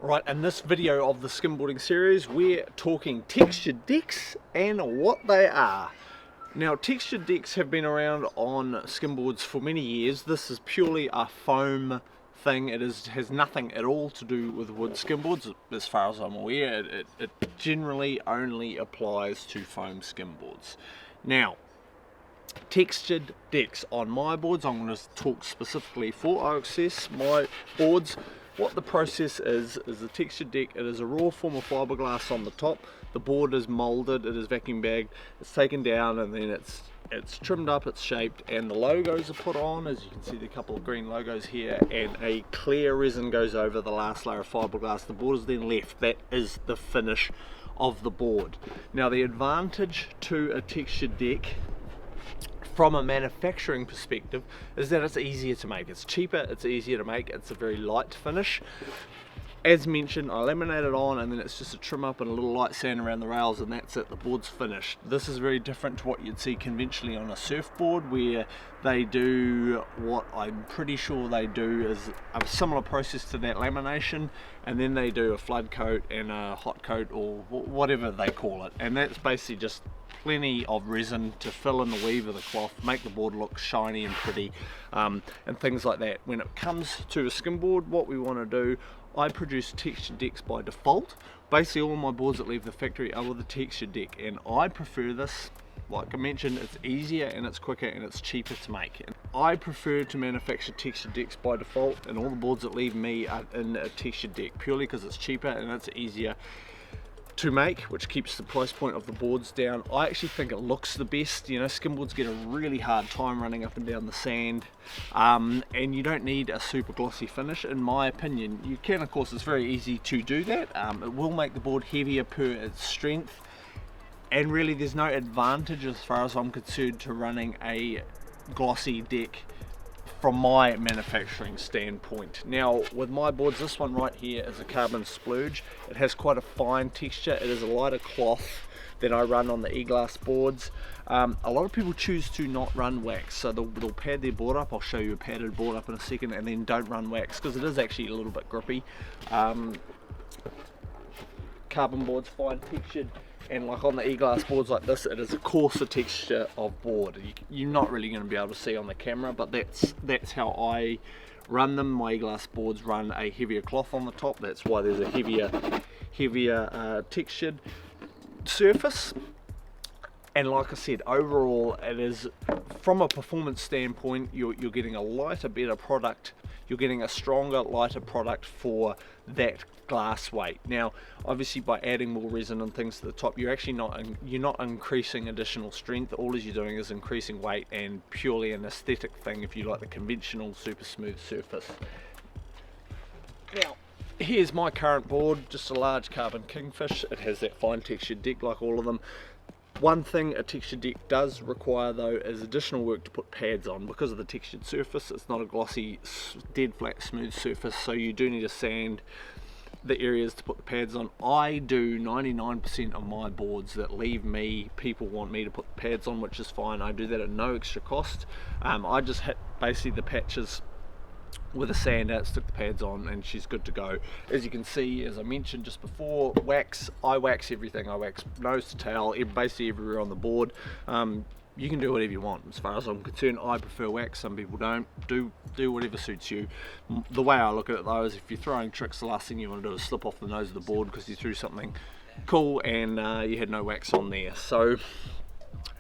Right, in this video of the skimboarding series, we're talking textured decks and what they are. Now, textured decks have been around on skimboards for many years. This is purely a foam thing. It has nothing at all to do with wood skimboards, as far as I'm aware. It generally only applies to foam skimboards. Now, textured decks on my boards, I'm going to talk specifically for OXS, my boards. What the process is a textured deck. It is a raw form of fiberglass on the top. The board is molded, it is vacuum bagged, it's taken down, and then it's trimmed up, it's shaped, and the logos are put on. As you can see, the couple of green logos here, and a clear resin goes over the last layer of fiberglass. The board is then left. That is the finish of the board. Now, the advantage to a textured deck from a manufacturing perspective is that it's easier to make. It's cheaper, it's easier to make, it's a very light finish. As mentioned, I laminate it on, and then it's just a trim up and a little light sand around the rails, and that's it, the board's finished. This is very different to what you'd see conventionally on a surfboard, where they do what I'm pretty sure they do is a similar process to that lamination, and then they do a flood coat and a hot coat, or whatever they call it, and that's basically just plenty of resin to fill in the weave of the cloth, make the board look shiny and pretty, and things like that. When it comes to a skimboard, what we want to do, I produce textured decks by default. Basically all my boards that leave the factory are with a textured deck, and I prefer this. Like I mentioned, it's easier and it's quicker and it's cheaper to make. And I prefer to manufacture textured decks by default, and all the boards that leave me are in a textured deck purely because it's cheaper and it's easier to make, which keeps the price point of the boards down. I actually think it looks the best. You know, skimboards get a really hard time running up and down the sand, and you don't need a super glossy finish, in my opinion. You can, of course, it's very easy to do that. It will make the board heavier per its strength, and really there's no advantage as far as I'm concerned to running a glossy deck from my manufacturing standpoint. Now, with my boards, this one right here is a carbon splurge. It has quite a fine texture. It is a lighter cloth than I run on the e-glass boards. A lot of people choose to not run wax, so they'll pad their board up. I'll show you a padded board up in a second, and then don't run wax because it is actually a little bit grippy. Carbon boards, fine textured, and like on the e-glass boards like this, it is a coarser texture of board. You're not really going to be able to see on the camera, but that's how I run them. My e-glass boards run a heavier cloth on the top. That's why there's a heavier textured surface. And like I said, overall it is, from a performance standpoint, you're getting a lighter, better product. You're getting a stronger, lighter product for that glass weight. Now, obviously, by adding more resin and things to the top, you're actually not increasing additional strength. All you're doing is increasing weight, and purely an aesthetic thing if you like the conventional super smooth surface. Now, here's my current board, just a large carbon kingfish. It has that fine textured deck like all of them. One thing a textured deck does require though is additional work to put pads on. Because of the textured surface, it's not a glossy, dead flat, smooth surface, so you do need to sand the areas to put the pads on. I do 99% of my boards that leave me, people want me to put the pads on, which is fine. I do that at no extra cost. I just hit basically the patches with a sander, stick the pads on, and she's good to go. As you can see, as I mentioned just before, wax, I wax everything. I wax nose to tail, basically everywhere on the board. You can do whatever you want. As far as I'm concerned, I prefer wax. Some people don't. Do whatever suits you. The way I look at it though is, if you're throwing tricks, the last thing you want to do is slip off the nose of the board because you threw something cool and you had no wax on there. So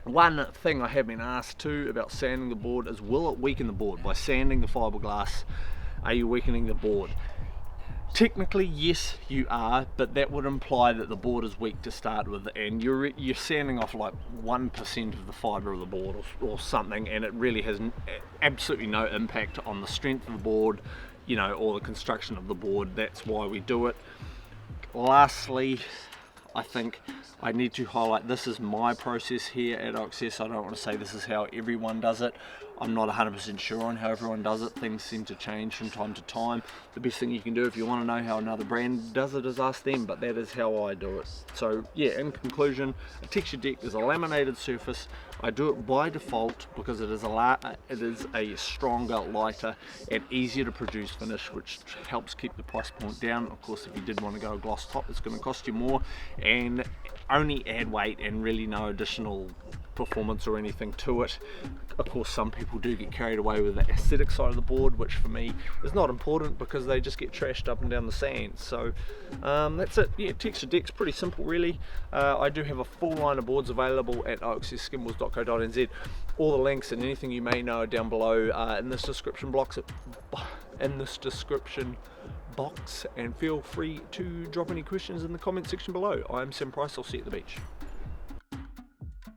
one thing I have been asked too about sanding the board is, will it weaken the board? By sanding the fiberglass, are you weakening the board? Technically, yes, you are, but that would imply that the board is weak to start with, and you're sanding off like 1% of the fibre of the board or something, and it really has absolutely no impact on the strength of the board, you know, or the construction of the board. That's why we do it. Lastly, I think I need to highlight, this is my process here at OXS. I don't want to say this is how everyone does it. I'm not 100% sure on how everyone does it. Things seem to change from time to time. The best thing you can do if you want to know how another brand does it is ask them, but that is how I do it. So yeah, in conclusion, a texture deck is a laminated surface. I do it by default because it is a stronger, lighter and easier to produce finish, which helps keep the price point down. Of course, if you did want to go a gloss top, it's going to cost you more and only add weight and really no additional performance or anything to it. Of course, some people do get carried away with the aesthetic side of the board, which for me is not important because they just get trashed up and down the sand. So that's it. Yeah, texture deck's pretty simple really. I do have a full line of boards available at oaksskimboards.co.nz. All the links and anything you may know are down below in this description box. And feel free to drop any questions in the comment section below. I'm Sam Price, I'll see you at the beach.